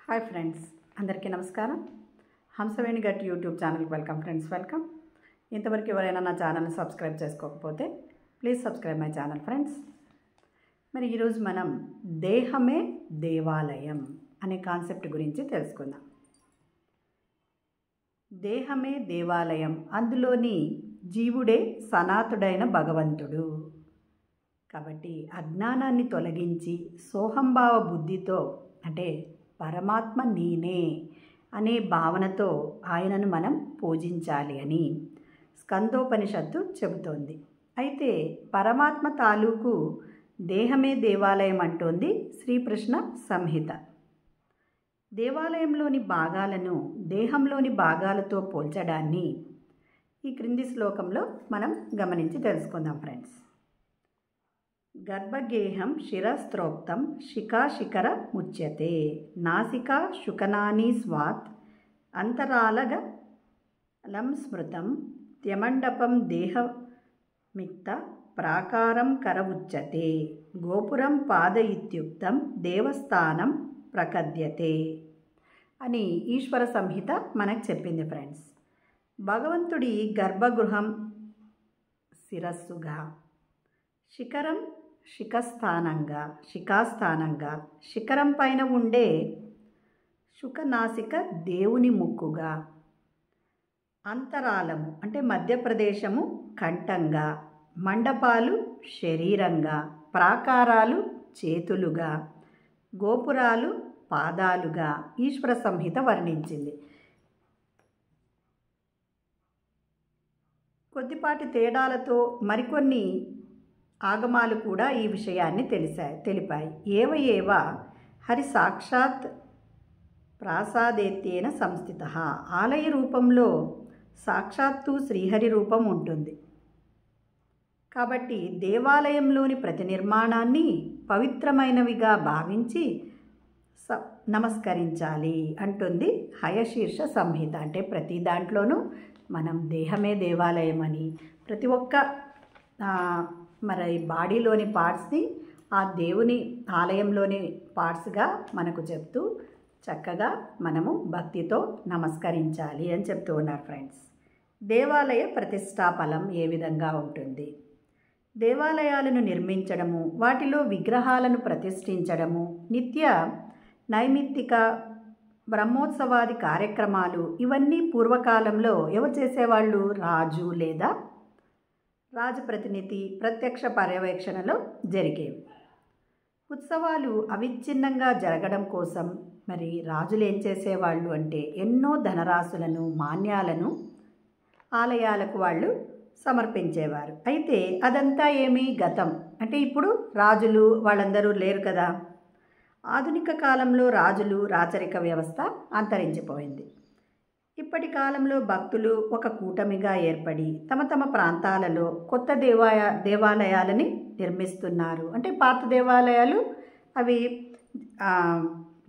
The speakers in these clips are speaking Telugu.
హాయ్ ఫ్రెండ్స్, అందరికీ నమస్కారం. హంసవేణి గట్ యూట్యూబ్ ఛానల్కి వెల్కమ్ ఫ్రెండ్స్, వెల్కమ్. ఇంతవరకు ఎవరైనా నా ఛానల్ని సబ్స్క్రైబ్ చేసుకోకపోతే please subscribe my channel friends. మరి ఈరోజు మనం దేహమే దేవాలయం అనే కాన్సెప్ట్ గురించి తెలుసుకుందాం. దేహమే దేవాలయం, అందులోని జీవుడే సనాతుడైన భగవంతుడు. కాబట్టి అజ్ఞానాన్ని తొలగించి సోహంభావ బుద్ధితో, అంటే పరమాత్మ నేనే అనే భావనతో ఆయనను మనం పూజించాలి అని స్కందోపనిషత్తు చెబుతోంది. అయితే పరమాత్మ తాలూకు దేహమే దేవాలయం అంటోంది శ్రీకృష్ణ సంహిత. దేవాలయంలోని భాగాలను దేహంలోని భాగాలతో పోల్చడాన్ని ఈ క్రింది శ్లోకంలో మనం గమనించి తెలుసుకుందాం ఫ్రెండ్స్. గర్భగేహం శిరస్త్రోక్తం శిఖాశిఖర ముచ్యతే, నాసికా శుకనాని స్వాత్ అంతరాలగలం స్మృతం, త్యమండపం దేహమిక్త ప్రాకారం కరవుచ్యతే, గోపురం పాద ఇత్యుక్తం దేవస్థానం ప్రకద్యతే అని ఈశ్వర సంహిత మనకు చెప్పింది ఫ్రెండ్స్. భగవంతుడి గర్భగృహం శిరస్సుగా, శిఖరం శిఖాస్థానంగా, శిఖరం పైన ఉండే శుకనాసిక దేవుని ముక్కుగా, అంతరాలము అంటే మధ్యప్రదేశము కంఠంగా, మండపాలు శరీరంగా, ప్రాకారాలు చేతులుగా, గోపురాలు పాదాలుగా ఈశ్వర సంహిత వర్ణించింది. కొద్దిపాటి తేడాలతో మరికొన్ని ఆగమాలు కూడా ఈ విషయాన్ని తెలిపాయి. ఏవ హరి సాక్షాత్ ప్రాసాదేత్యేన సంస్థిత, ఆలయ రూపంలో సాక్షాత్తు శ్రీహరి రూపం ఉంటుంది. కాబట్టి దేవాలయంలోని ప్రతి నిర్మాణాన్ని పవిత్రమైనవిగా భావించి నమస్కరించాలి అంటుంది హయశీర్ష సంహిత. అంటే ప్రతి దాంట్లోనూ మనం దేహమే దేవాలయం అని, ప్రతి ఒక్క మరి బాడీలోని పార్ట్స్ని ఆ దేవుని ఆలయంలోని పార్ట్స్గా మనకు చెప్తూ చక్కగా మనము భక్తితో నమస్కరించాలి అని చెప్తూ ఉన్నారు ఫ్రెండ్స్. దేవాలయ ప్రతిష్టాఫలం ఏ విధంగా ఉంటుంది? దేవాలయాలను నిర్మించడము, వాటిలో విగ్రహాలను ప్రతిష్ఠించడము, నిత్య నైమిత్తిక బ్రహ్మోత్సవాది కార్యక్రమాలు, ఇవన్నీ పూర్వకాలంలో ఎవరు చేసేవాళ్ళు? రాజు లేదా రాజప్రతినిధి ప్రత్యక్ష పర్యవేక్షణలో జరిగేవి. ఉత్సవాలు అవిచ్ఛిన్నంగా జరగడం కోసం మరి రాజులు ఏం చేసేవాళ్ళు అంటే ఎన్నో ధనరాశులను, మాన్యాలను ఆలయాలకు వాళ్ళు సమర్పించేవారు. అయితే అదంతా ఏమీ గతం, అంటే ఇప్పుడు రాజులు వాళ్ళందరూ లేరు కదా. ఆధునిక కాలంలో రాజులు, రాచరిక వ్యవస్థ అంతరించిపోయింది. ఇప్పటి కాలంలో భక్తులు ఒక కూటమిగా ఏర్పడి తమ తమ ప్రాంతాలలో కొత్త దేవాలయాలని నిర్మిస్తున్నారు. అంటే పాత దేవాలయాలు అవి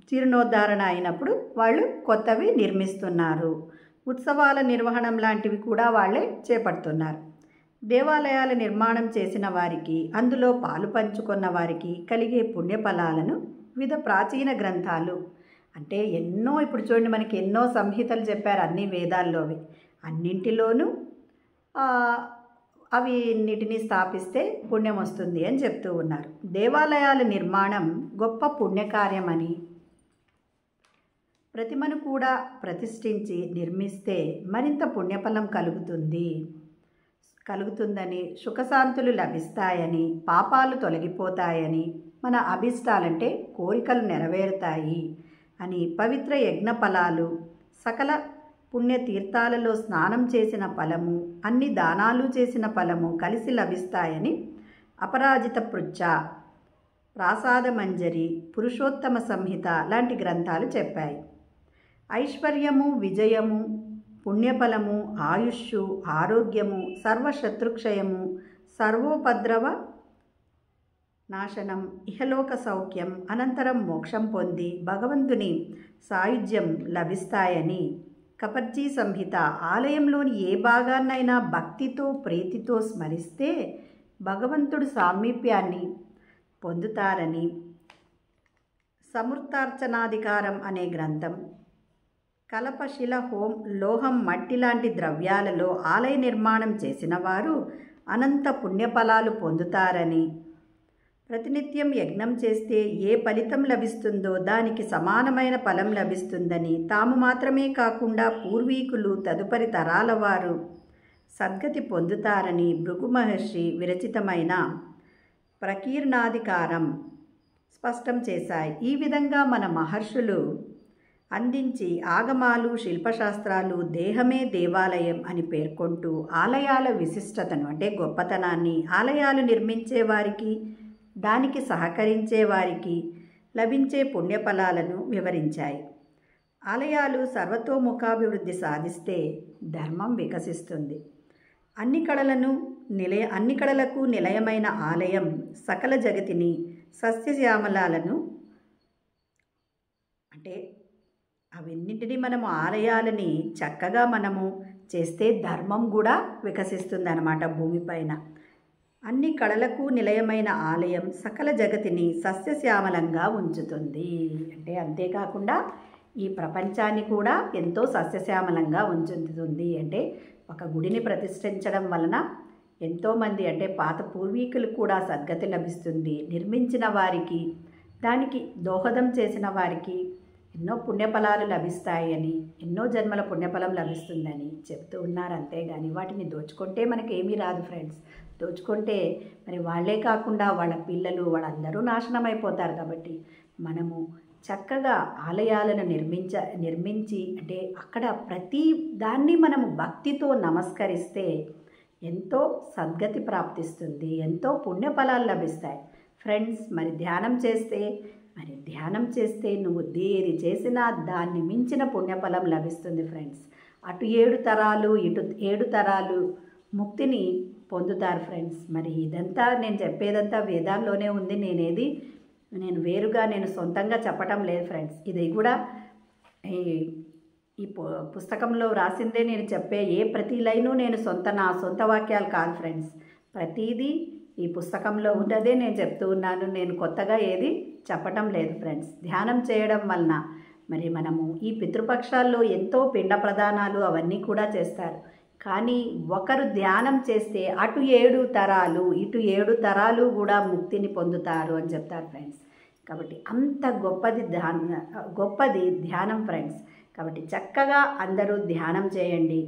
జీర్ణోద్ధరణ అయినప్పుడు వాళ్ళు కొత్తవి నిర్మిస్తున్నారు. ఉత్సవాల నిర్వహణ లాంటివి కూడా వాళ్ళే చేపడుతున్నారు. దేవాలయాల నిర్మాణం చేసిన వారికి, అందులో పాలు పంచుకున్న వారికి కలిగే పుణ్యఫలాలను వివిధ ప్రాచీన గ్రంథాలు, అంటే ఎన్నో, ఇప్పుడు చూడండి మనకి ఎన్నో సంహితలు చెప్పారు అన్ని వేదాల్లోవి, అన్నింటిలోనూ అన్నిటినీ స్థాపిస్తే పుణ్యం వస్తుంది అని చెప్తూ ఉన్నారు. దేవాలయాల నిర్మాణం గొప్ప పుణ్యకార్యమని, ప్రతిమను కూడా ప్రతిష్ఠించి నిర్మిస్తే మరింత పుణ్యఫలం కలుగుతుందని, సుఖశాంతులు లభిస్తాయని, పాపాలు తొలగిపోతాయని, మన అభిష్టాలంటే కోరికలు నెరవేరుతాయి అని, పవిత్ర యజ్ఞ ఫలాలు, సకల పుణ్యతీర్థాలలో స్నానం చేసిన ఫలము, అన్ని దానాలు చేసిన ఫలము కలిసి లభిస్తాయని అపరాజిత పృచ్ఛ, ప్రాసాద మంజరి, పురుషోత్తమ సంహిత లాంటి గ్రంథాలు చెప్పాయి. ఐశ్వర్యము, విజయము, పుణ్యఫలము, ఆయుష్షు, ఆరోగ్యము, సర్వశత్రుక్షయము, సర్వోపద్రవ నాశనం, ఇహలోక సౌఖ్యం, అనంతరం మోక్షం పొంది భగవంతుని సాయుధ్యం లభిస్తాయని కపర్జీ సంహిత, ఆలయంలోని ఏ భాగాన్నైనా భక్తితో ప్రీతితో స్మరిస్తే భగవంతుడు సామీప్యాన్ని పొందుతారని సమృతార్చనాధికారం అనే గ్రంథం, కలపశిల, లోహం, మట్టి లాంటి ద్రవ్యాలలో ఆలయ నిర్మాణం చేసిన వారు అనంత పుణ్యఫలాలు పొందుతారని, ప్రతినిత్యం యజ్ఞం చేస్తే ఏ ఫలితం లభిస్తుందో దానికి సమానమైన ఫలం లభిస్తుందని, తాము మాత్రమే కాకుండా పూర్వీకులు, తదుపరి తరాల వారు సద్గతి పొందుతారని భృగు మహర్షి విరచితమైన ప్రకీర్ణాధికారం స్పష్టం చేశాయి. ఈ విధంగా మన మహర్షులు అందించి ఆగమాలు, శిల్పశాస్త్రాలు దేహమే దేవాలయం అని పేర్కొంటూ ఆలయాల విశిష్టతను అంటే గొప్పతనాన్ని, ఆలయాలు నిర్మించే వారికి, దానికి సహకరించే వారికి లభించే పుణ్యఫలాలను వివరించాయి. ఆలయాలు సర్వతోముఖాభివృద్ధి సాధిస్తే ధర్మం వికసిస్తుంది. అన్ని కళలకు నిలయమైన ఆలయం సకల జగతిని సస్యశ్యామలాలను అంటే అవన్నింటినీ మనము ఆలయాలని చక్కగా మనము చేస్తే ధర్మం కూడా వికసిస్తుంది అన్నమాట భూమిపైన. అన్ని కళలకు నిలయమైన ఆలయం సకల జగతిని సస్యశ్యామలంగా ఉంచుతుంది. అంటే అంతేకాకుండా ఈ ప్రపంచాన్ని కూడా ఎంతో సస్యశ్యామలంగా ఉంచుతుంది. అంటే ఒక గుడిని ప్రతిష్ఠించడం వలన ఎంతోమంది అంటే పాత పూర్వీకులు కూడా సద్గతి లభిస్తుంది. నిర్మించిన వారికి, దానికి దోహదం చేసిన వారికి ఎన్నో పుణ్యఫలాలు లభిస్తాయని, ఎన్నో జన్మల పుణ్యఫలం లభిస్తుందని చెప్తూ ఉన్నారు. అంతేగాని వాటిని దోచుకుంటే మనకేమీ రాదు ఫ్రెండ్స్. దోచుకుంటే మరి వాళ్ళే కాకుండా వాళ్ళ పిల్లలు వాళ్ళందరూ నాశనం అయిపోతారు. కాబట్టి మనము చక్కగా ఆలయాలను నిర్మించి అంటే అక్కడ ప్రతి దాన్ని మనము భక్తితో నమస్కరిస్తే ఎంతో సద్గతి ప్రాప్తిస్తుంది, ఎంతో పుణ్యఫలాలు లభిస్తాయి ఫ్రెండ్స్. మరి ధ్యానం చేస్తే నువ్వు దేని చేసినా దాన్ని మించిన పుణ్యఫలం లభిస్తుంది ఫ్రెండ్స్. అటు 7 తరాలు ఇటు 7 తరాలు ముక్తిని పొందుతారు ఫ్రెండ్స్. మరి ఇదంతా నేను చెప్పేదంతా వేదాల్లోనే ఉంది. నేను వేరుగా సొంతంగా చెప్పటం లేదు ఫ్రెండ్స్. ఇది కూడా ఈ పుస్తకంలో రాసిందే నేను చెప్పే ప్రతి లైను నా సొంత వాక్యాలు కాదు ఫ్రెండ్స్. ప్రతిదీ ఈ పుస్తకంలో ఉన్నదే నేను చెప్తూ ఉన్నాను. నేను కొత్తగా ఏది చెప్పటం లేదు ఫ్రెండ్స్. ధ్యానం చేయడం వలన మరి మనము ఈ పితృపక్షాల్లో ఎంతో పిండ ప్రదానాలు అవన్నీ కూడా చేస్తారు. కానీ ఒకరు ధ్యానం చేస్తే అటు 7 తరాలు ఇటు 7 తరాలు కూడా ముక్తిని పొందుతారు అని చెప్తారు ఫ్రెండ్స్. కాబట్టి అంత గొప్పది ధ్యానం ఫ్రెండ్స్. కాబట్టి చక్కగా అందరూ ధ్యానం చేయండి.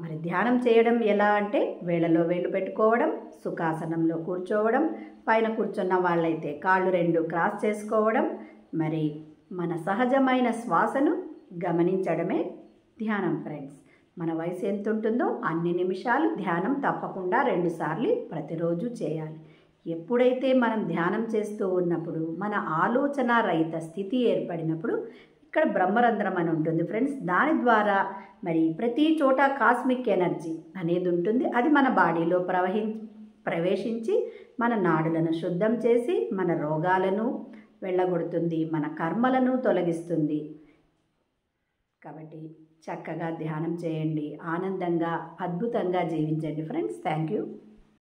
మరి ధ్యానం చేయడం ఎలా అంటే వేళ్ళలో వేళ్ళు పెట్టుకోవడం, సుఖాసనంలో కూర్చోవడం, పైన కూర్చున్న వాళ్ళైతే కాళ్ళు 2 క్రాస్ చేసుకోవడం, మరి మన సహజమైన శ్వాసను గమనించడమే ధ్యానం ఫ్రెండ్స్. మన వయసు ఎంత ఉంటుందో అన్ని నిమిషాలు ధ్యానం తప్పకుండా 2 సార్లు ప్రతిరోజు చేయాలి. ఎప్పుడైతే మనం ధ్యానం చేస్తూ ఉన్నప్పుడు మన ఆలోచన రహిత స్థితి ఏర్పడినప్పుడు ఇక్కడ బ్రహ్మరంధ్రం అని ఉంటుంది ఫ్రెండ్స్. దాని ద్వారా మరి ప్రతి చోట కాస్మిక్ ఎనర్జీ అనేది ఉంటుంది. అది మన బాడీలో ప్రవేశించి మన నాడులను శుద్ధం చేసి మన రోగాలను వెళ్ళగొడుతుంది, మన కర్మలను తొలగిస్తుంది. కాబట్టి చక్కగా ధ్యానం చేయండి, ఆనందంగా అద్భుతంగా జీవించండి ఫ్రెండ్స్. Thank you.